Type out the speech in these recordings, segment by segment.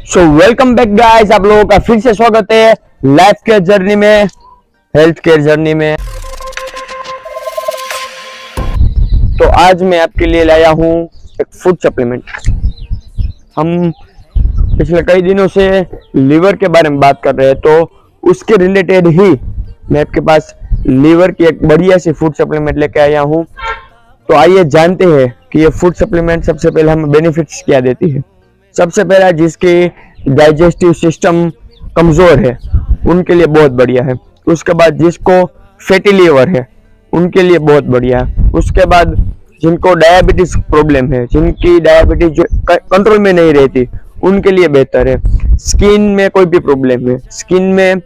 So welcome back guys, आप लोगों का फिर से स्वागत है लाइफ केयर जर्नी में, हेल्थ केयर जर्नी में। तो आज मैं आपके लिए लाया हूं एक फूड सप्लीमेंट। हम पिछले कई दिनों से लीवर के बारे में बात कर रहे हैं, तो उसके रिलेटेड ही मैं आपके पास लीवर की एक बढ़िया सी फूड सप्लीमेंट लेके आया हूं। तो आइए जानते हैं कि ये फूड सप्लीमेंट सबसे पहले हमें बेनिफिट्स क्या देती है। सबसे पहला, जिसकी डाइजेस्टिव सिस्टम कमजोर है उनके लिए बहुत बढ़िया है। उसके बाद जिसको फैटी लीवर है उनके लिए बहुत बढ़िया है। उसके बाद जिनको डायबिटीज प्रॉब्लम है, जिनकी डायबिटीज जो कंट्रोल में नहीं रहती, उनके लिए बेहतर है। स्किन में कोई भी प्रॉब्लम है, स्किन में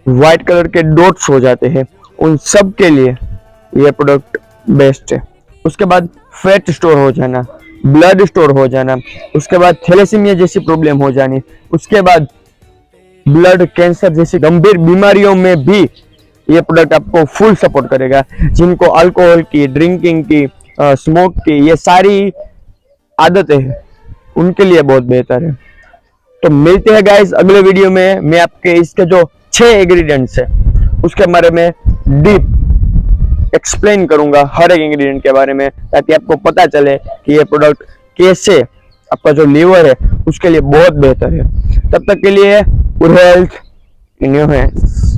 व्हाइट कलर के डॉट्स हो जाते हैं, उन सब के लिए ये प्रोडक्ट बेस्ट है। उसके बाद फैट स्टोर हो जाना, ब्लड स्टोर हो जाना, उसके बाद थैलेसीमिया जैसी प्रॉब्लम हो जानी, उसके बाद ब्लड कैंसर जैसी गंभीर बीमारियों में भी ये प्रोडक्ट आपको फुल सपोर्ट करेगा। जिनको अल्कोहल की, ड्रिंकिंग की, स्मोक की ये सारी आदतें हैं, उनके लिए बहुत बेहतर है। तो मिलते हैं गाइस अगले वीडियो में। मैं आपके इसके जो 6 इंग्रेडिएंट्स है उसके बारे में डीप एक्सप्लेन करूंगा, हर एक इंग्रेडिएंट के बारे में, ताकि आपको पता चले कि ये प्रोडक्ट कैसे आपका जो लीवर है उसके लिए बहुत बेहतर है। तब तक के लिए good health in your hands.